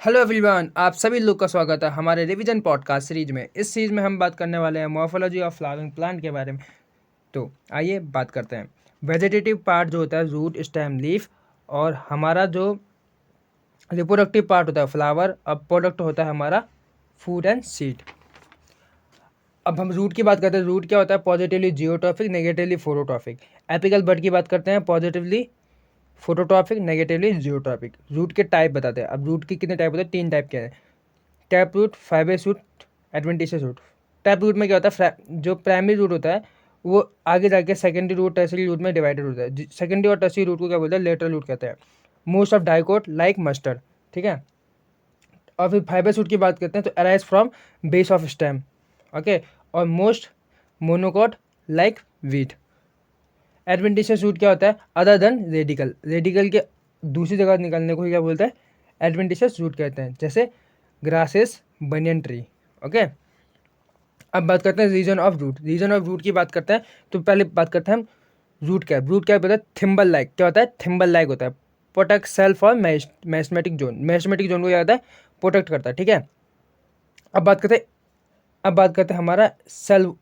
Hello everyone, आप सभी लोग का स्वागत है हमारे रिवीजन पॉडकास्ट सीरीज में। इस सीरीज में हम बात करने वाले हैं मॉर्फोलॉजी ऑफ फ्लावरिंग प्लांट के बारे में। तो आइए बात करते हैं। वेजिटेटिव पार्ट जो होता है रूट, स्टेम, लीफ, और हमारा जो रिप्रोडक्टिव पार्ट होता है फ्लावर, अब प्रोडक्ट होता है हमारा फूड एंड सीड। अब हम रूट की बात करते हैं। रूट क्या होता है? Positively geotropic, negatively phototropic. Apical bud की बात करते हैं, positively phototropic, negatively geotropic. Root के टाइप बताते हैं। अब रूट के कितने टाइप होते हैं? 3 टाइप के हैं। Tap root, fibre root, adventitious root. Tap root में क्या होता है? जो प्राइमरी रूट होता है वो आगे जाके सेकेंडरी रूट, टर्सरी रूट में डिवाइडेड होता है। सेकेंडरी और टर्सरी रूट को क्या बोलते हैं? लेटरल रूट कहते हैं। Most of dicot like mustard, ठीक है। और फिर फाइबर सूट की बात करते हैं तो arise from base of stem, okay. और most monocot like wheat. Adventitious root क्या होता है? अदर देन रेडिकल, रेडिकल के दूसरी जगह निकलने को क्या बोलते हैं? एडवेंटिशियस रूट कहते हैं, जैसे ग्रासेस, बनियन ट्री, ओके। अब बात करते हैं region of root. Region of root की बात करते हैं तो पहले बात करते हैं हम रूट क्या है। रूट क्या होता है? Thimble like. क्या होता है? थिम्बल लाइक होता है। प्रोटेक्ट सेल्फ और मैस्मेटिक जोन। मैस्मेटिक जोन को क्या होता है? प्रोटेक्ट करता है, ठीक है। अब बात करते हैं हमारा cell,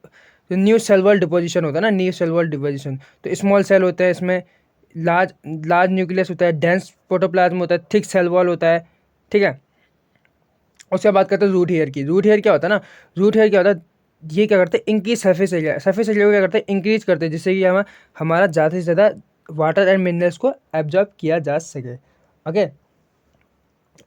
new cell wall deposition होता है ना, न्यू सेल वॉल डिपोजिशन। तो स्मॉल सेल होते हैं इसमें, लार्ज लार्ज न्यूक्लियस होता है, डेंस प्रोटोप्लाज्म होता है, थिक सेल वॉल होता है, ठीक है। उसके बाद बात करते हैं रूट हेयर की। रूट हेयर क्या होता है ना? रूट हेयर क्या होता है? ये क्या करते हैं? Increase surface area. Surface area को क्या करते हैं? इंक्रीज करते हैं, जिससे कि हमारा ज़्यादा से ज़्यादा वाटर एंड मिनरल्स को एब्जॉर्ब किया जा सके, ओके।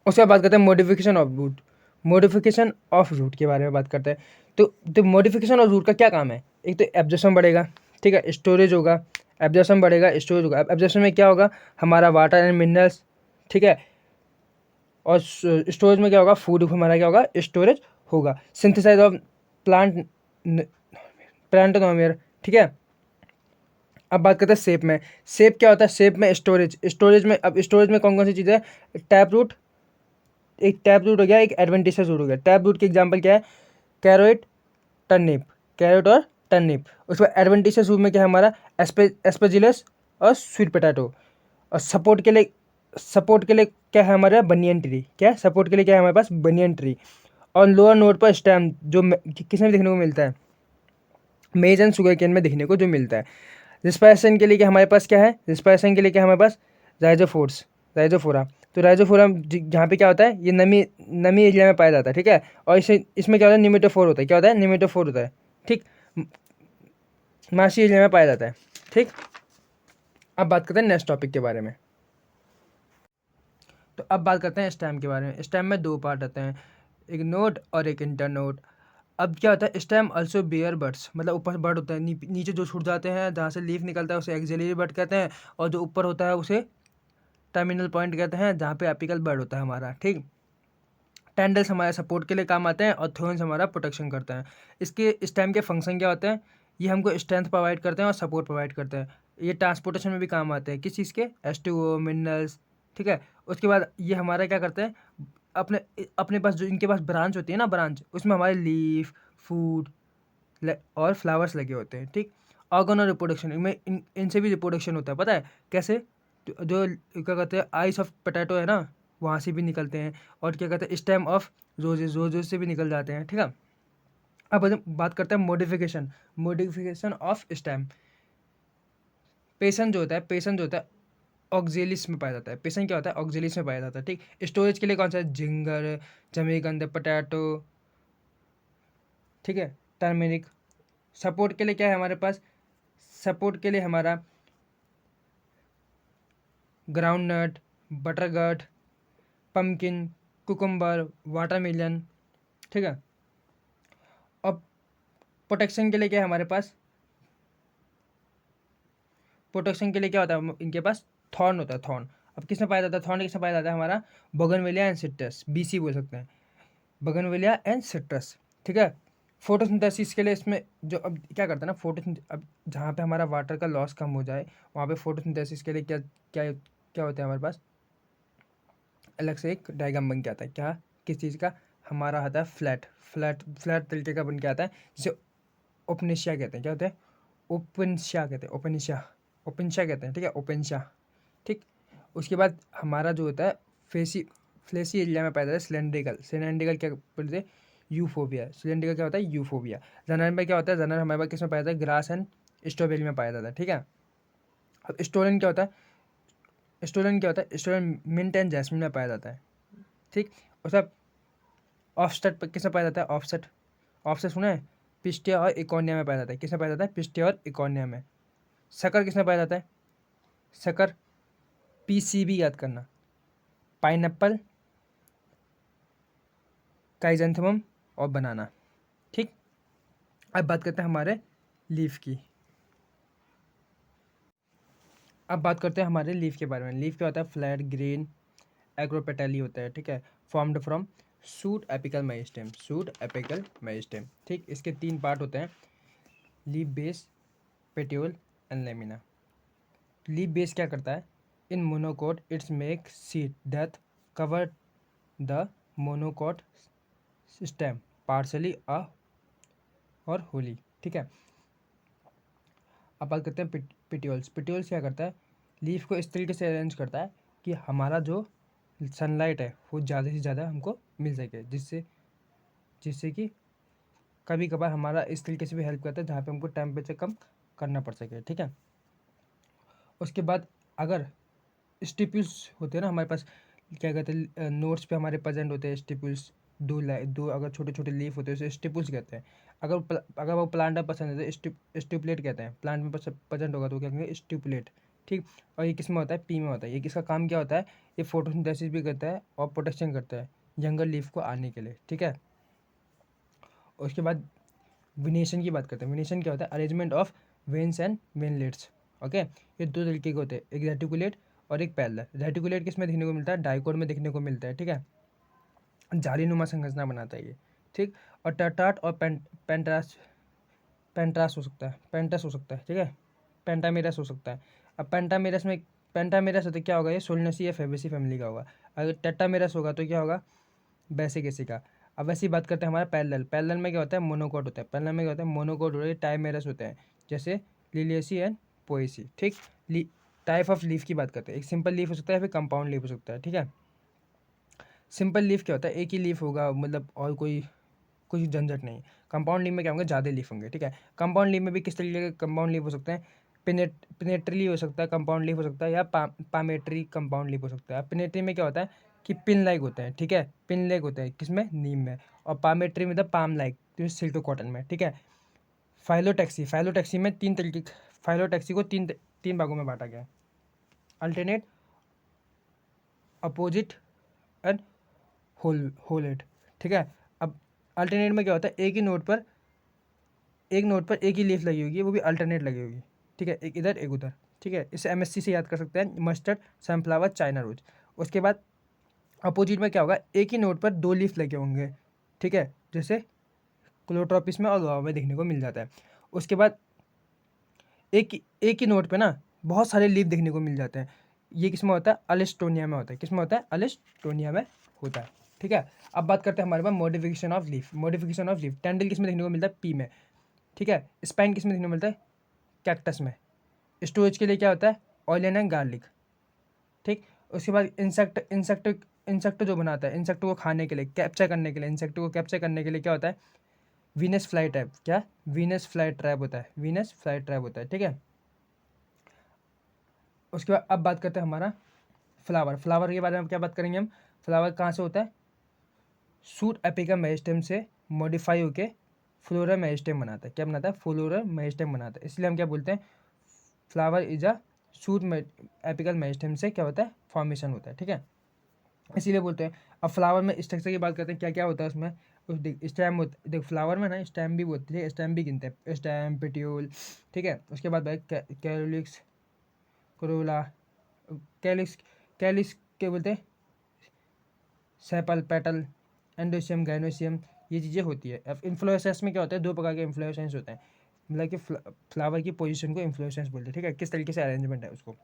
उसके बाद बात करते हैं modification of root. Modification of root के बारे में बात करते हैं। तो मॉडिफिकेशन ऑफ रूट का क्या काम है? एक तो एब्जॉर्प्शन बढ़ेगा, ठीक है, स्टोरेज होगा। एब्जॉर्प्शन बढ़ेगा, स्टोरेज होगा। एब्जॉर्प्शन में क्या होगा? हमारा वाटर एंड मिनरल्स, ठीक है। और स्टोरेज में क्या होगा? फूड हमारा क्या होगा? स्टोरेज होगा। सिंथेसाइज ऑफ प्लांट प्लांट नॉमियर, ठीक है। अब बात करते हैं शेप में। शेप क्या होता है? शेप में स्टोरेज। स्टोरेज में, अब स्टोरेज में कौन कौन सी चीज़ें हैं? टैप रूट, एक टैप रूट हो गया, एक एडवेंटिशियस रूट हो गया। टैप रूट के एग्जांपल क्या है? Carrot, turnip. कैरोट और टर्निप। उसके बाद एडवेंटिशियस रूट में क्या है हमारा? एस्पेजिलस और स्वीट पोटैटो। और सपोर्ट के लिए क्या है हमारे पास? Banyan tree. क्या है सपोर्ट के लिए? क्या है हमारे पास? Banyan tree. और लोअर नोड पर स्टेम, जो किस में देखने को मिलता है? मेज एंड शुगर केन में देखने को जो मिलता है। रिस्पायरेशन के लिए क्या हमारे पास? क्या है रिस्पायरेशन के लिए? क्या हमारे पास? राइजोफोर्स, राइजोफोरा। तो राइजोफोरा जहाँ पे क्या होता है? ये नमी नमी एरिया में पाया जाता है, ठीक है। और इसमें क्या होता है? निमेटोफोर होता है। क्या होता है? निमेटोफोर होता है, ठीक। मासी एरिया में पाया जाता है, ठीक। अब बात करते हैं नेक्स्ट टॉपिक के बारे में। तो अब बात करते हैं स्टेम के बारे में। स्टेम में 2 पार्ट आते हैं, एक नोड और एक इंटरनोड। अब क्या होता है? स्टेम ऑल्सो बियर बड्स, मतलब ऊपर बड होता है, नीचे जो छूट जाते हैं जहाँ से लीफ निकलता है उसे एक्सिलरी बड कहते हैं। और जो ऊपर होता है उसे टर्मिनल पॉइंट कहते हैं, जहाँ पे एपिकल बड होता है हमारा, ठीक। टेंडल्स हमारे सपोर्ट के लिए काम आते हैं और थोन्स हमारा प्रोटेक्शन करते हैं। इसके स्टेम के फंक्शन क्या होते हैं? ये हमको स्ट्रेंथ प्रोवाइड करते हैं और सपोर्ट प्रोवाइड करते हैं। ये ट्रांसपोर्टेशन में भी काम आते हैं। किस चीज़ के? H2O, मिनरल्स, ठीक है। उसके बाद ये हमारा क्या करते हैं? अपने अपने पास जो इनके पास ब्रांच होती है ना, ब्रांच, उसमें हमारे लीफ, फूड और फ्लावर्स लगे होते हैं, ठीक। ऑर्गन और रिप्रोडक्शन, इनमें इनसे भी रिप्रोडक्शन होता है, पता है कैसे? जो क्या कहते हैं, आइस ऑफ पोटैटो है ना, वहाँ से भी निकलते हैं। और क्या कहते हैं? स्टेम ऑफ रोजेज, रोजेज से भी निकल जाते हैं, ठीक है। अब हम बात करते हैं मॉडिफिकेशन। Modification of stem. पेशन जो होता है, पेशन जो होता है ऑक्जेलिस में पाया जाता है। पेशन क्या होता है? ऑक्जेलिस में पाया जाता है, ठीक। स्टोरेज के लिए कौन सा है? जिंगर, जमीगंध, पोटैटो, ठीक है, टर्मेरिक। सपोर्ट के लिए क्या है हमारे पास? सपोर्ट के लिए हमारा groundnut, bitter gourd, pumpkin, cucumber, watermelon, ठीक है। अब प्रोटेक्शन के लिए क्या है हमारे पास? प्रोटेक्शन के लिए क्या होता है इनके पास? थॉर्न होता है, थॉर्न। अब किसमें पाया जाता है? थॉर्न किसमें पाया जाता है हमारा? बोगनवेलिया एंड सिट्रस, BC बोल सकते हैं, बोगनवेलिया एंड सिट्रस, ठीक है। फोटोसिंथेसिस के लिए इसमें जो अब क्या करता है ना, अब जहाँ पे हमारा वाटर का लॉस कम हो जाए वहाँ पे फोटोसिंथेसिस के लिए क्या क्या क्या होता है हमारे पास? अलग से एक डायग्राम बन के आता है। क्या? किस चीज़ का? हमारा आता है फ्लैट फ्लैट फ्लैट तरीके का बन के आता है, जिसे ओपनिशिया कहते हैं। क्या होता है? ओपनशिया कहते हैं, ओपनिशिया, ओपनशिया कहते हैं, ठीक है, ओपनशिया, ठीक। उसके बाद हमारा जो होता है फेसी फ्लैशी एरिया में पाया जाता है। सिलेंड्रिकल, सिलेंड्रिकल क्या बोलते हैं, यूफोबिया। सिलेंड्रिकल क्या होता है, यूफोबिया। जनरल में क्या होता है, जनरल हमारे पास किस में पाया जाता है, ग्रास एंड स्ट्रॉबेरी में पाया जाता है, ठीक है। अब स्टोलन क्या होता है, स्टोलन क्या होता है, स्टोलन मिंट एंड जैस्मिन में पाया जाता है, ठीक। और सब ऑफसेट किस में पाया जाता है, ऑफसेट, ऑफसेट सुना है, पिस्टिया और इकोनिया में पाया जाता है। किस में पाया जाता है, पिस्टिया और इकोनिया में। शक्कर किस में पाया जाता है, शक्कर पीसीबी याद करना, पाइनएप्पल, काइजेंथमम और बनाना, ठीक। अब बात करते हैं हमारे लीफ की। अब बात करते हैं हमारे लीफ के बारे में। लीफ क्या होता है, फ्लैट ग्रीन एग्रोपेटली होता है, ठीक है। Formed from shoot apical meristem, shoot apical meristem, ठीक। इसके 3 पार्ट होते हैं, leaf base, petiole and lamina. Leaf base क्या करता है, in monocot it's make sheath that cover the monocot stem partially uh और होली, ठीक है। अब बात करते हैं पिट्यूल्स। पिट्यूल्स क्या करता है, लीफ को इस तरीके से अरेंज करता है कि हमारा जो सनलाइट है वो ज़्यादा से ज़्यादा हमको मिल सके, जिससे जिससे कि कभी कभार हमारा इस तरीके से भी हेल्प करता है जहाँ पे हमको टेम्परेचर कम करना पड़ सके, ठीक है। उसके बाद अगर स्टिप्यूल्स होते हैं ना हमारे पास, क्या कहते हैं, नोट्स पे हमारे प्रेजेंट होते हैं स्टिप्यूल्स, दो अगर छोटे छोटे लीफ होते हैं उसे स्टिप्यूल्स कहते हैं। अगर वो प्लांट में पसंद है तो स्टिपुलेट कहते हैं। प्लांट में प्रेजेंट होगा तो क्या कहेंगे, स्टिपुलेट, ठीक। और ये किस में होता है, पी में होता है। ये किसका काम क्या होता है, ये फोटोसिंथेसिस भी करता है और प्रोटेक्शन करता है यंगर लीफ को आने के लिए, ठीक है। उसके बाद विनेशन की बात करते हैं। विनेशन क्या होता है, arrangement of veins and veinlets, okay. ये 2 तरीके के होते हैं, एक रेटिकुलेट और एक पैरेलल। रेटिकुलेट किस में देखने को मिलता है, डाइकोट में देखने को मिलता है, ठीक है। जालीनुमा संरचना बनाता है ये, ठीक। और टर्टाट और पेंट्रास, पेंट्रास हो सकता है, पेंटस हो सकता है, ठीक है। पेंटामेरस हो सकता है। अब पेंटामेरस होता है क्या होगा, ये सोलनेसी या फेबेसी फैमिली का होगा। अगर टेट्रामेरस होगा तो क्या होगा, बेसिकेसी का। अब वैसी बात करते हैं हमारा पैरेलल। पैरेलल में क्या होता है, मोनोकोट होता है। पैरेलल में क्या होता है, मोनोकोट होता है, टाइमेरस होते हैं, जैसे लिलियसी एंड पोएसी, ठीक। टाइप ऑफ लीफ की बात करते हैं, एक सिंपल लीफ हो सकता है, फिर कंपाउंड लीफ हो सकता है, ठीक है। सिंपल लीफ क्या होता है, एक ही लीफ होगा, मतलब और कोई कुछ झंझट नहीं। कंपाउंड लीफ में क्या होंगे, ज़्यादा लीफ होंगे, ठीक है। कंपाउंड लीफ में भी किस तरीके के कंपाउंड लीफ हो सकते हैं, पिनेट्री हो सकता है, कंपाउंड लीफ हो सकता है, या पामेट्री कंपाउंड लीफ हो सकता है। पिनेट्री में क्या होता है कि पिन लाइक होता है, ठीक है, पिन लाइक होता है किसमें, नीम में। और पामेट्री में पाम लाइक, जो सिल्क कॉटन में, ठीक है। फाइलोटैक्सी, फाइलोटैक्सी में 3 तरीके, फाइलोटैक्सी को तीन भागों में बांटा गया है, अल्टरनेट, अपोजिट एंड होलेट, ठीक है। अब अल्टरनेट में क्या होता है, एक नोट पर एक ही लीफ लगी होगी, वो भी अल्टरनेट लगी होगी, ठीक है, एक इधर एक उधर, ठीक है। इसे एमएससी से याद कर सकते हैं, मस्टर्ड, सनफ्लावर, चाइना रोज। उसके बाद अपोजिट में क्या होगा, एक ही नोट पर 2 लीफ लगे होंगे, ठीक है, जैसे क्लोट्रोपिस में और गुआवा में देखने को मिल जाता है। उसके बाद एक ही नोट पे ना बहुत सारे लीफ देखने को मिल जाते हैं। ये किस में होता है, अलिस्टोनिया में होता है। किस में होता है, अलिस्टोनिया में होता है, ठीक है। अब बात करते हैं हमारे पास modification of leaf. Modification of leaf, tendril किस में देखने को मिलता है, पी में, ठीक है। स्पाइन किस में देखने को मिलता है, कैक्टस में। स्टोरेज के लिए क्या होता है, ऑयलिन एंड गार्लिक, ठीक। उसके बाद इंसेक्ट जो बनाता है, इंसेक्ट को खाने के लिए, कैप्चर करने के लिए, इंसेक्ट को कैप्चर करने के लिए क्या होता है, वीनस फ्लाई ट्रैप, क्या, वीनस फ्लाई ट्रैप होता है, वीनस फ्लाई ट्रैप होता है, ठीक है। उसके बाद अब बात करते हैं हमारा फ्लावर। फ्लावर के बारे में क्या बात करेंगे हम, फ्लावर कहाँ से होता है, सूट एपिकल मेरिस्टेम से मॉडिफाई होके फ्लोरल मेरिस्टेम बनाता है। क्या बनाता है, फ्लोरल मेरिस्टेम बनाता है। इसलिए हम क्या बोलते हैं, flower is a suit apical meristem से क्या होता है, फॉर्मेशन होता है, ठीक है, इसीलिए बोलते हैं। अब फ्लावर में स्ट्रक्चर की बात करते हैं, क्या क्या होता है उसमें। उस स्टेम होता, देख फ्लावर में ना स्टेम भी होती है, स्टेम भी गिनते हैं, स्टेम, पेट्यूल, ठीक है। उसके बाद भाई कैलिक्स, कोरोला, कैलिक्स, कैलिक्स क्या बोलते हैं, सेपल, पेटल, एंडोसियम, गाइनोसियम, ये चीज़ें होती है। अब इन्फ्लोरेसेंस में क्या होता है, 2 प्रकार के इन्फ्लोरेसेंस होते हैं, मतलब कि फ्लावर की पोजीशन को इन्फ्लोरेसेंस बोलते हैं, ठीक है, किस तरीके से अरेंजमेंट है उसको।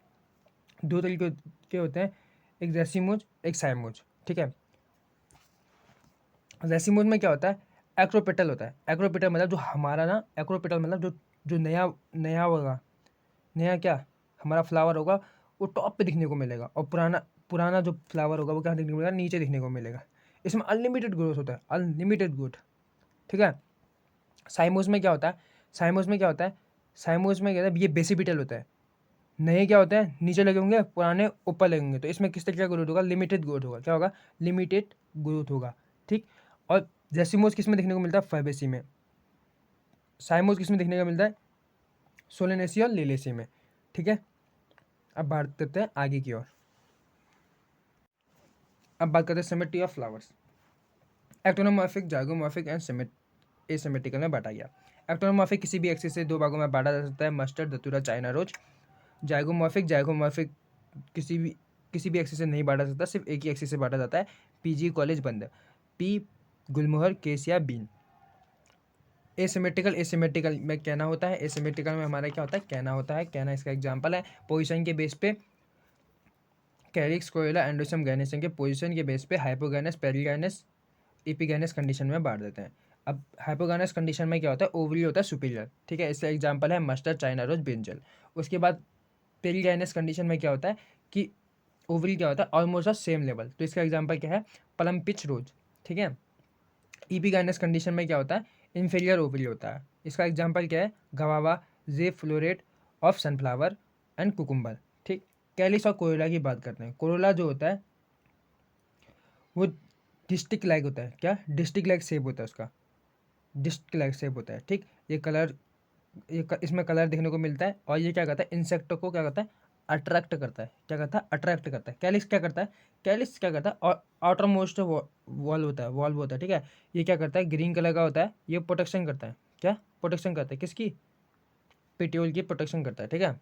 2 तरीके के होते हैं, एक रेसिमोज, एक साइमोज, ठीक है। रेसिमोज में क्या होता है, एक्रोपेटल होता है। एक्रोपेटल मतलब जो हमारा ना, एक्रोपेटल मतलब जो जो नया नया होगा, नया क्या, हमारा फ्लावर होगा, वो टॉप पे दिखने को मिलेगा, और पुराना पुराना जो फ्लावर होगा वो क्या देखने को मिलेगा, नीचे देखने को मिलेगा। इसमें अनलिमिटेड ग्रोथ होता है, अनलिमिटेड ग्रोथ, ठीक है। साइमोस में क्या होता है, साइमोस में क्या होता है, साइमोस में क्या होता है, ये बेसिपिटल होता है। नए क्या होते हैं, नीचे लगे होंगे, पुराने ऊपर लगे होंगे। तो इसमें किस तरह का ग्रोथ होगा, लिमिटेड ग्रोथ होगा। क्या होगा, लिमिटेड ग्रोथ होगा, ठीक। और जेसिमोस किस में देखने को मिलता है, फैबेसी में। साइमोस किस में देखने को मिलता है, सोलेनेसी और लिलेसी में, ठीक है। अब बात करते हैं आगे की ओर। अब बात करते हैं symmetry of flowers. एक्टोनोमॉर्फिक, zygomorphic and asymmetrical में बांटा गया। एक्टोनोमॉर्फिक किसी भी एक्सिस से दो भागों में बांटा जा सकता है, मस्टर्ड, धतूरा, चाइना रोज। जाइगोमॉर्फिक किसी भी एक्सिस से नहीं बांटा सकता, सिर्फ एक ही एक्सिस से बांटा जाता है, पीजी, कॉलेज, बंद। पी, गुलमोहर, केसिया, बीन। एसिमेट्रिकल में कहना होता है, एसिमेट्रिकल में हमारा क्या होता है, कहना होता है। कहना इसका एग्जांपल है, पोजीशन के बेस पे कैरिक्स, कोयला, एंडोसम, गैनेसन के पोजीशन के बेस पे हाइपोगैनस, पेरिगैनस, एपिगैनस कंडीशन में बांट देते हैं। अब हाइपोगैनस कंडीशन में क्या होता है, ओवरी होता है सुपीरियर, ठीक है। इसका एग्जांपल है मस्टर्ड, चाइना रोज, ब्रिंजल। उसके बाद पेरिगैनस कंडीशन में क्या होता है कि ओवरी क्या होता है, ऑलमोस्ट ऑफ सेम लेवल। तो इसका एग्जांपल क्या है, प्लम, पिच, रोज, ठीक है। एपिगैनस कंडीशन में क्या होता है, इन्फीरियर ओवरी होता है। इसका एग्जांपल क्या है, गवावा, जे floret of sunflower and cucumber, ठीक। कैलिस और कोरोला की बात करते हैं। कोरोला जो होता है वो डिस्टिक लाइक होता है। क्या, डिस्टिक लाइक शेप होता है उसका, डिस्क लाइक शेप होता है, ठीक। ये कलर, इसमें कलर देखने को मिलता है। और ये क्या करता है, इंसेक्टों को क्या करता है, अट्रैक्ट करता है। क्या करता है, अट्रैक्ट करता है। कैलिस क्या करता है, कैलिस क्या करता है, और आउटर मोस्ट वॉल होता है, वॉल्व होता है, ठीक है। ये क्या करता है, ग्रीन कलर का होता है, ये प्रोटेक्शन करता है। क्या, प्रोटेक्शन करता है, किसकी, पेट्योल की प्रोटेक्शन करता है, ठीक है।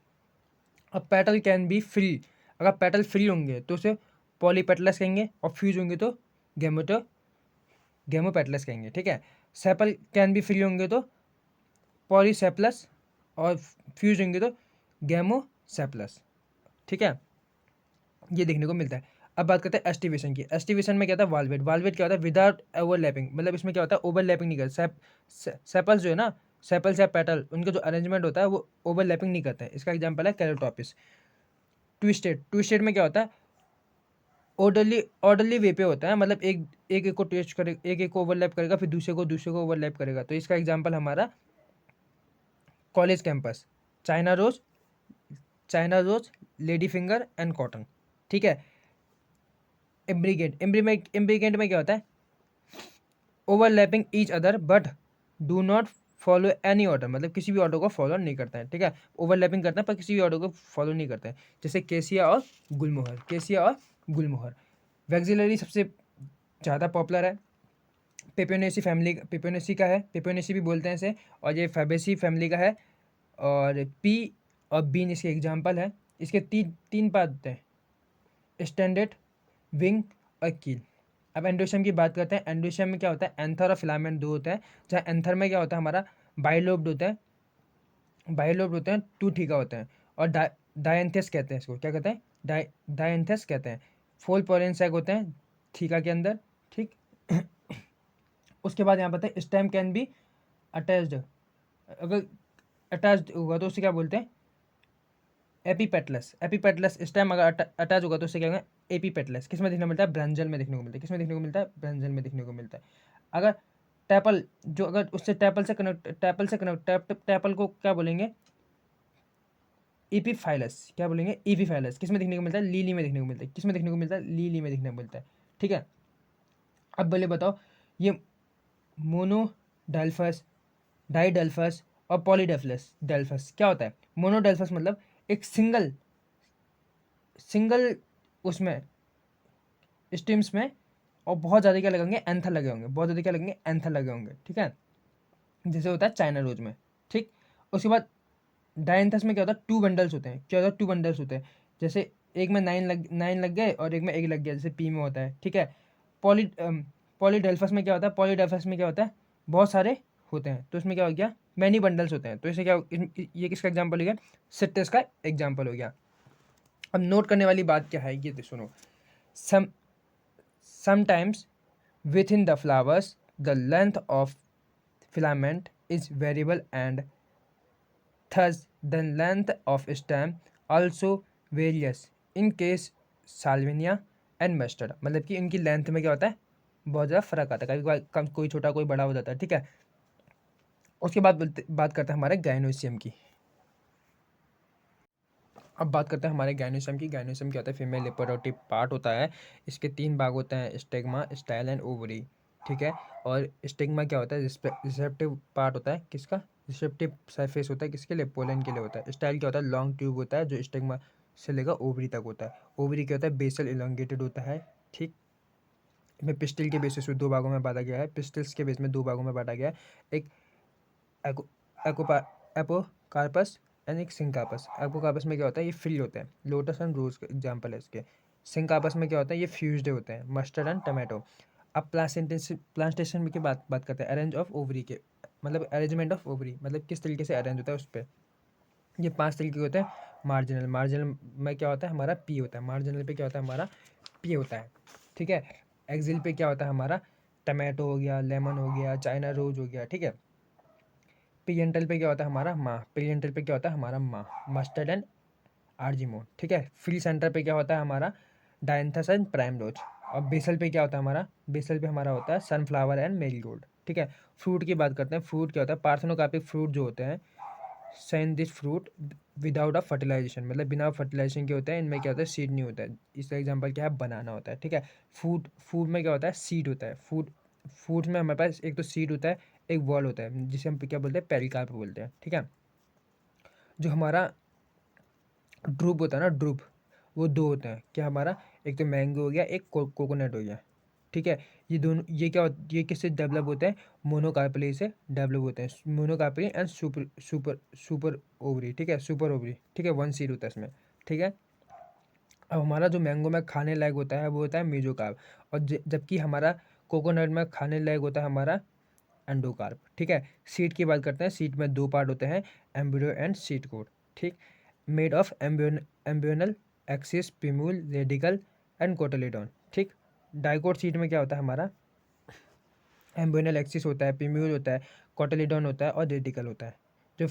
अब पेटल कैन बी फ्री, अगर पेटल फ्री होंगे तो उसे पॉलीपेटलस कहेंगे, और फ्यूज होंगे तो गेमोपेटलस कहेंगे, ठीक है। सेपल कैन बी फ्री होंगे तो पॉलीसेप्लस, और फ्यूज होंगे तो गेमोसेप्लस, ठीक है। ये देखने को मिलता है। अब बात करते हैं एस्टिवेशन की। एस्टिवेशन में क्या होता है, वाल्वेट। वाल्वेट क्या होता है, विदाउट ओवरलैपिंग, मतलब इसमें क्या होता है, ओवरलैपिंग नहीं करता। सेपल्स जो है ना, सेपल्स या पेटल, उनका जो अरेंजमेंट होता है वो ओवरलैपिंग नहीं करता है। इसका एग्जाम्पल है कैरोटोपिस। ट्विस्टेड में क्या होता है, ऑर्डरली वे पे होता है, मतलब एक को ट्विस्ट करे, एक को ओवरलैप करेगा, फिर दूसरे को ओवरलैप करेगा। तो इसका एग्जाम्पल हमारा college campus, China rose, lady finger and cotton, ठीक है। इम्ब्रीगेंट में क्या होता है, overlapping each other but do not follow any order, मतलब किसी भी ऑर्डर को फॉलो नहीं करता है, ठीक है। ओवरलैपिंग करता है पर किसी भी ऑर्डर को फॉलो नहीं करता है, जैसे केसिया और गुलमोहर। वैक्सिलरी सबसे ज़्यादा पॉपुलर है, पेपियोनेसी का है, पेपियोनेसी भी बोलते हैं इसे, और ये फैबेसी फैमिली का है। और पी और बीन इसके एग्जाम्पल है। इसके तीन पार्ट होते हैं, स्टैंडर्ड, विंग और कील। अब एंडोशियम की बात करते हैं। एंडोशियम में क्या होता है, एंथर और फिलामेंट दो होते हैं। जहाँ एंथर में क्या होता है हमारा, बाइलोब्ड होता है, टू ठीका होते हैं। और डायंथेस कहते हैं इसको, क्या कहते हैं, डायंथेस कहते हैं। फोल पोलन सैक होते हैं ठीका के अंदर, ठीक। उसके बाद यहाँ पर स्टेम कैन बी अटैच्ड, अगर अटैच्ड होगा तो उसे क्या बोलते हैं, एपीपेटलस। स्टेम अगर अटैच होगा तो उससे क्या होगा, एपीपेटलस। किस में देखने को मिलता है, ब्रांजल में देखने को मिलता है। किस में देखने को मिलता है, ब्रांजल में देखने को मिलता है। अगर टैपल, जो अगर उससे टैपल को क्या बोलेंगे, ईपीफाइलस, क्या बोलेंगे, ईपीफाइलस। किस में देखने को मिलता है, लीली में देखने को मिलता है। किस में देखने को मिलता है, लीली में देखने को मिलता है, ठीक है। अब बोले बताओ, ये मोनोडेल्फस, डाइडेल्फस और पॉलीडेल्फस डेल्फस क्या होता है। मोनोडेल्फस मतलब एक सिंगल उसमें स्ट्रीम्स में, और बहुत ज़्यादा क्या लगेंगे, एंथर लगे होंगे, बहुत ज़्यादा क्या लगेंगे, एंथर लगे होंगे, ठीक है। जैसे होता है चाइना रोज में, ठीक। उसके बाद डायंथस में क्या होता है, टू बंडल्स होते हैं। क्या होता है, टू बंडल्स होते हैं। जैसे एक में नाइन लग गए और एक में एक लग गया, जैसे पी में होता है, ठीक है। पॉली पॉलीडेल्फस में क्या होता है, पॉलीडेल्फस में क्या होता है, बहुत सारे होते हैं, तो इसमें क्या हो गया, मैनी बंडल्स होते हैं। तो इसे क्या, ये किसका एग्जाम्पल हो गया, सिट्रस का एग्जाम्पल हो गया। अब नोट करने वाली बात क्या है, ये तो सुनो। Sometimes within the flowers, the length of filament is variable, and thus the length of stem also varies. In case Salvinia and mustard, मतलब कि इनकी लेंथ में क्या होता है, बहुत ज़्यादा फर्क आता है, कभी कम, कोई छोटा कोई बड़ा हो जाता है, ठीक है। उसके बाद बात करते हैं हमारे गायनोसियम की। अब बात करते हैं हमारे गायनोसियम की। गायनोसियम क्या होता है, फीमेल रिप्रोडक्टिव पार्ट होता है। इसके 3 भाग होते हैं, स्टिग्मा, स्टाइल एंड ओवरी, ठीक है। और स्टिग्मा क्या होता है, रिसेप्टिव पार्ट होता है, किसका, रिसेप्टिव सरफेस होता है, किसके लिए, पोलन के लिए होता है। स्टाइल क्या होता है, लॉन्ग ट्यूब होता है जो स्टिग्मा से लेकर ओवरी तक होता है। ओवरी क्या होता है, बेसल इलोंगेटेड होता है, ठीक। इसमें पिस्टिल के बेसिस पे 2 भागों में बांटा गया है, पिस्टिल्स के बेस में 2 भागों में बांटा गया है, एक एको एकोपा एपोकार्पस एंड एक सिंकार्पस। एपोकार्पस में क्या होता है, ये फ्री होता है, लोटस एंड रोज का एग्जाम्पल है इसके। सिंकार्पस में क्या होता है, ये फ्यूज्ड होते हैं, मस्टर्ड एंड टमाटो। अब प्लांटेशन की बात करते हैं, अरेंज ऑफ ओवरी के, मतलब अरेंजमेंट ऑफ ओवरी, मतलब किस तरीके से अरेंज होता है उस पर। ये 5 तरीके के होते हैं। मार्जिनल, मार्जिनल में क्या होता है हमारा, पी होता है। मार्जिनल पे क्या होता है हमारा, पी होता है, ठीक है। एक्सिल पे क्या होता है हमारा, टमाटो हो गया, लेमन हो गया, चाइना रोज हो गया, ठीक है। पीएनटल पे क्या होता है हमारा, माँ। पीएनटल पे क्या होता है हमारा, माँ, मस्टर्ड एंड आर्जिमोन, ठीक है। फ्री सेंटर पे क्या होता है हमारा, डायंथस एंड प्राइमरोज। और बेसल पे क्या होता है हमारा, बेसल पे हमारा होता है सनफ्लावर एंड मेरीगोल्ड, ठीक है। फ्रूट की बात करते हैं। फ्रूट क्या होता है, पार्थेनोकार्पिक फ्रूट जो होते हैं, send this fruit without a fertilisation, मतलब बिना फर्टिलाइजेशन के होता है। इनमें क्या होता है, सीड नहीं होता है। इसका एग्जांपल क्या है, बनाना होता है, ठीक है। फूड फूड में क्या होता है, सीड होता है। फूड में हमारे पास एक तो सीड होता है, एक बॉल होता है, जिसे हम क्या बोलते हैं, पेरिकार्प बोलते हैं, ठीक है। जो हमारा ड्रूप होता है ना, ड्रूप, वो 2 होते हैं, क्या हमारा, एक तो मैंगो हो गया, एक कोकोनट हो गया, ठीक है। ये दोनों, ये किससे डेवलप होते हैं, मोनोकार्पली से डेवलप होते हैं। Monocarpellary and super super super ovary, ठीक है, सुपर ओवरी, ठीक है। 1 सीड होता है इसमें, ठीक है। अब हमारा जो मैंगो में खाने लायक होता है वो होता है मेजोकार्प, और जबकि हमारा कोकोनट में खाने लायक होता है हमारा एंडोकार्प, ठीक है। सीड की बात करते हैं। सीड में 2 पार्ट होते हैं, एम्ब्रियो एंड सीड कोट, ठीक। Made of embryonal axis, plumule, radicle and cotyledon, ठीक। डाइकोट सीड में क्या होता है हमारा, एम्ब्रियोनल एक्सिस होता है, पिम्यूल होता है, कोटलीडॉन होता है और रेडिकल होता है। जो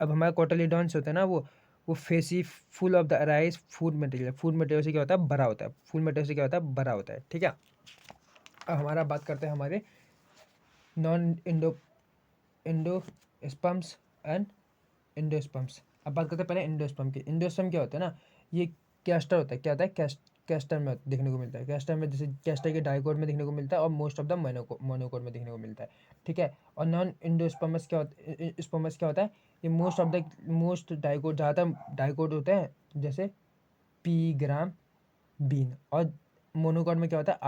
अब हमारा कोटलीडॉन्स होता है ना, वो facie full of the rice food material, food material से क्या होता है, भरा होता है। फूड मटेरियल से क्या होता है, भरा होता है, ठीक है। अब हमारा बात करते हैं हमारे नॉन इंडोस्पर्म्स एंड इंडोस्पर्म्स। अब बात करते हैं पहले इंडोस्पर्म की। इंडोस्पर्म क्या होता है ना, ये कैस्टर होता है। क्या होता है, कैस्टर में देखने को मिलता है। कैस्टर में, जैसे कैस्टर के डाइकोट में देखने को मिलता है और मोस्ट ऑफ द मोनोकोट में देखने को मिलता है, ठीक है। और नॉन इंडोस्पर्मस क्या होता, स्पर्मस क्या होता है, ये मोस्ट डाइकोट, ज़्यादातर डाइकोट होते हैं, जैसे पी, ग्राम, बीन। और मोनोकोट में क्या होता है,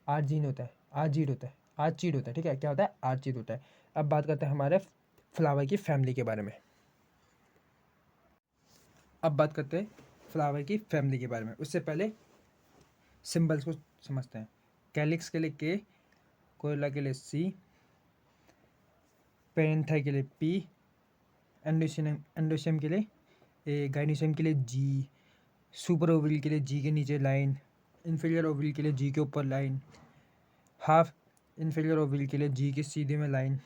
आर्जीन होता है, आर्जीड होता है, आर्चीड होता है, ठीक है। क्या होता है, आर्चीड होता है। अब बात करते हैं हमारे फ्लावर की फैमिली के बारे में। अब बात करते हैं फ्लावर की फैमिली के बारे में। उससे पहले सिंबल्स को समझते हैं। कैलिक्स के लिए के, कोयला के लिए सी, पेरेंथाई के लिए पी, एंडोशियम के लिए ए, गाइनोशियम के लिए जी, सुपर ओवरी के लिए जी के नीचे लाइन, इन्फीरियर ओवरी के लिए जी के ऊपर लाइन, हाफ इन्फीरियर ओवरी के लिए जी के सीधे में लाइन।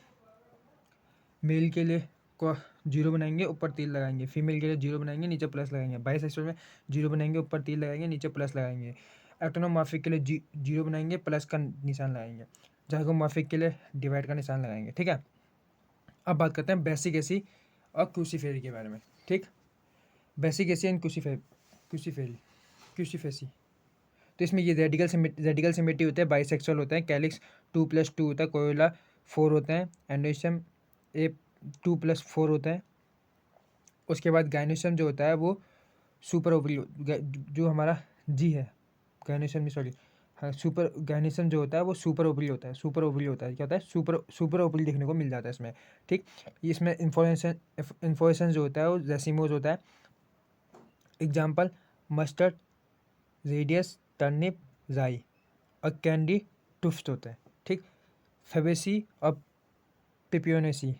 मेल के लिए को 0 बनाएंगे, ऊपर तीर लगाएंगे। फीमेल के लिए 0 बनाएंगे, नीचे प्लस लगाएंगे। बाइसेक्सुअल में 0 बनाएंगे, ऊपर तीर लगाएंगे, नीचे प्लस लगाएंगे। एक्टोनोमॉर्फिक के लिए 0 बनाएंगे, प्लस का निशान लगाएंगे। जाइगोमॉर्फिक के लिए डिवाइड का निशान लगाएंगे, ठीक है। अब बात करते हैं बेसिक एसी और क्रूसीफेरी के बारे में, ठीक। बेसिक एसी एंड क्रूसीफेरी क्रूसीफेसी। तो इसमें ये रेडिकल सिमेट्री होते हैं, बाइसेक्सुअल होते हैं, कैलिक्स 2+2 होता है, कोयला 4 होते हैं, एंडोशियम ए 2+4 होता है। उसके बाद गाइनोशियम जो होता है वो सुपर ओवरी, जो हमारा जी है, गाइनोशियम नहीं, सॉरी, हाँ, सुपर गाइनोशियम जो होता है वो सुपर ओवरी होता है। सुपर ओवरी होता है, क्या होता है, सुपर ओवरी देखने को मिल जाता है इसमें, ठीक। इसमें इन्फॉर्मेशन जो होता है वो रेसिमोज होता है। एग्जाम्पल, मस्टर्ड, रेडियस, टर्निप, राई। और कैंडी टुफ्ट होता है, ठीक। फेबेसी और पिपियोनेसी,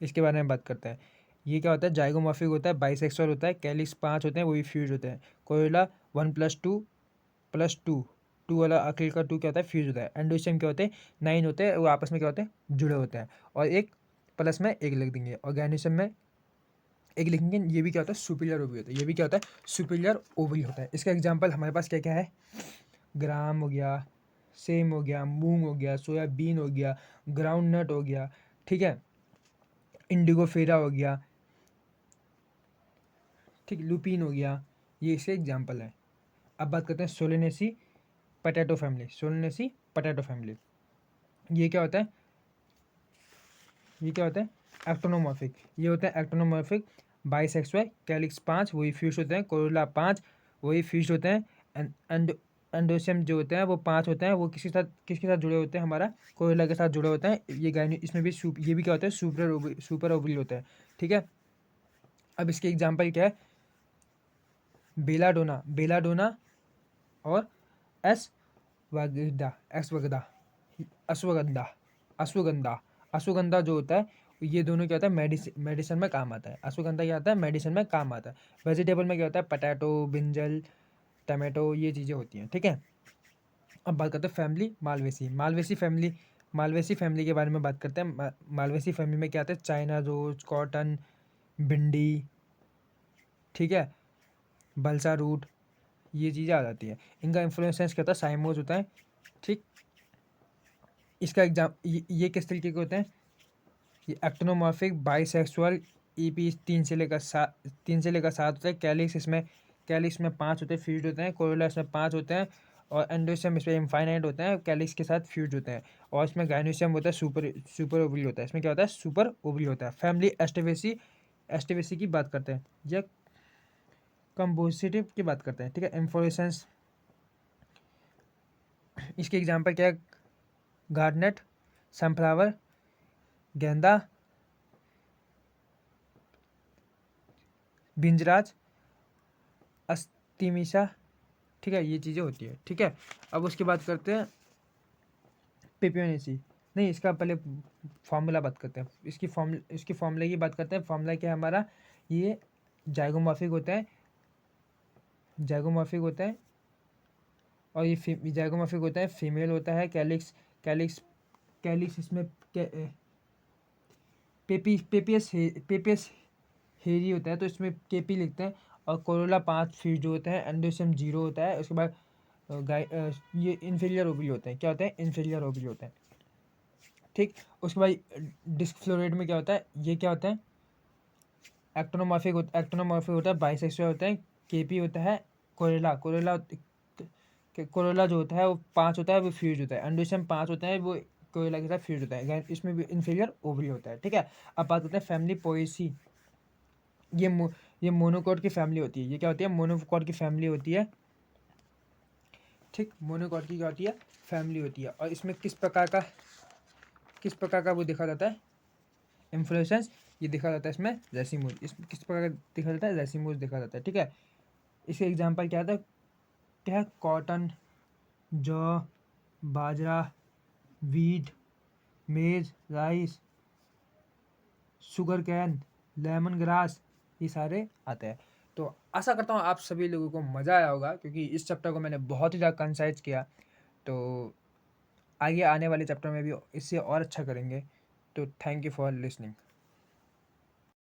इसके बारे में बात करते हैं। ये क्या होता है, जाइगोमॉर्फिक होता है, बाइसेक्सुअल होता है, कैलिक्स 5 होते हैं, वो भी फ्यूज होते हैं। कोयला 1+2+2, टू वाला आखिर का 2 क्या होता है, फ्यूज होता है। एंडोशियम क्या होते हैं, 9 होते हैं, वो आपस में क्या होते हैं, जुड़े होते हैं। और एक प्लस में एक लिख देंगे। और गाइनोशियम में एक लिखेंगे ये भी क्या होता है, सुपीरियर ओवरी होता है, ये भी क्या होता है, सुपीरियर ओवरी होता है। इसका एग्जांपल हमारे पास क्या क्या है, ग्राम हो गया, सेम हो गया, मूंग हो गया, सोयाबीन हो गया, ग्राउंड नट हो गया, ठीक है, इंडिगो फेरा हो गया, ठीक, लुपीन हो गया, ये इसके एग्जांपल है। अब बात करते हैं Solanaceae potato family. Solanaceae potato family, ये क्या होता है, ये क्या होता है, एक्टोनोमॉर्फिक, ये होता है एक्टोनोमॉर्फिक बाइसेक्सुअल, कैलिक्स 5 वही फ्यूज होते हैं, कोरोला 5 वही फ्यूज होते हैं, एंडोसियम जो होते हैं वो 5 होते हैं, वो किसके साथ जुड़े होते हैं, हमारा कोरोला के साथ जुड़े होते हैं। ये गायनी इसमें भी ये भी क्या होता है, सुपर ओवरी होता है, ठीक है। अब इसके एग्जाम्पल क्या है, बेलाडोना, बेलाडोना और एस वगदा, एक्स वगदा, अश्वगंधा, अश्वगंधा, अश्वगंधा जो होता है, ये दोनों क्या होता है, मेडिसिन में काम आता है। अश्वगंधा क्या होता है, मेडिसिन में काम आता है। वेजिटेबल में क्या होता है, पटैटो, ब्रिंजल, टमाटो, ये चीज़ें होती हैं, ठीक है। अब बात करते हैं फैमिली मालवेसी, मालवेसी फैमिली के बारे में बात करते हैं। मालवेसी फैमिली में क्या आता है, चाइना रोज, कॉटन, भिंडी, ठीक है, बलसा रूट, ये चीज़ें आ जाती है। इनका इन्फ्लुएंस क्या होता है, साइमोज होता है, ठीक। इसका ये किस तरीके के होते हैं, ये एक्टोनोमॉर्फिक बाइसेक्सुअल, ईपी 3 से लेकर 7 होते हैं। कैलिक्स में 5 होते हैं, फ्यूज होते हैं। कोरोला इसमें 5 होते हैं, और एंडोसियम इसमें इनफाइनाइट होते हैं, कैलिक्स के साथ फ्यूज होते हैं। और इसमें गाइनोसियम होता है, सुपर ओवरी होता है। इसमें क्या होता है, सुपर ओवरी होता है। फैमिली एस्टिवेसी की बात करते हैं, या कंपोजिटिव की बात करते हैं, ठीक है। इन्फ्लोरेसेंस, इसके एग्जाम्पल क्या है, गार्डनेट, सनफ्लावर, गेंदा, बिंजराज, अस्तिमिशा, ठीक है, ये चीज़ें होती है, ठीक है। अब उसकी बात करते हैं पेपियोनेसी, नहीं, इसका पहले फार्मूला बात करते हैं, इसकी फार्मूले की बात करते हैं। फार्मूला क्या है हमारा, ये जाइगोमॉर्फिक होता है, जाइगोमॉर्फिक होता है, और ये जाइगोमॉर्फिक होता है, फीमेल होता है। कैलिक्स कैलिक्स इसमें पेपियस हेरी होता है, तो इसमें केपी लिखते हैं। और कोरोला 5 फ्यूज जो होते हैं, एंडोसियम 0 होता है। उसके बाद ये इन्फीरियर ओवरी होते हैं, क्या होते हैं, इन्फीरियर ओवरी होते हैं, ठीक। उसके बाद डिस्क फ्लोरेट में क्या होता है, ये क्या होता है, एक्टोनोमॉर्फिक होता है, बाइसेक्सुअल होता है, केपी होता है। कोरोला जो होता है वो 5 होता है, वो फ्यूज होता है। एंडोसियम 5 होता है, वो कोरोला के साथ फ्यूज होता है, इसमें भी इन्फीरियर ओवरी होता है, ठीक है। अब बात करते हैं फैमिली पोएसी, ये ये मोनोकॉट की फैमिली होती है। ये क्या होती है, मोनोकॉट की फैमिली होती है, ठीक। मोनोकॉट की क्या होती है, फैमिली होती है। और इसमें किस प्रकार का वो देखा जाता है, इन्फ्लोरेसेंस, ये देखा जाता है इसमें रेसिमोज, इस किस प्रकार का देखा जाता है, रेसिमोज देखा जाता है, ठीक है। इसके एग्जांपल क्या था, क्या है, कॉटन, जौ, बाजरा, वीट, मेज, rice, sugar cane, lemon grass, ये सारे आते हैं। तो आशा करता हूँ आप सभी लोगों को मज़ा आया होगा, क्योंकि इस चैप्टर को मैंने बहुत ही ज़्यादा कंसाइज किया। तो आगे आने वाले चैप्टर में भी इससे और अच्छा करेंगे। तो थैंक यू फॉर लिसनिंग।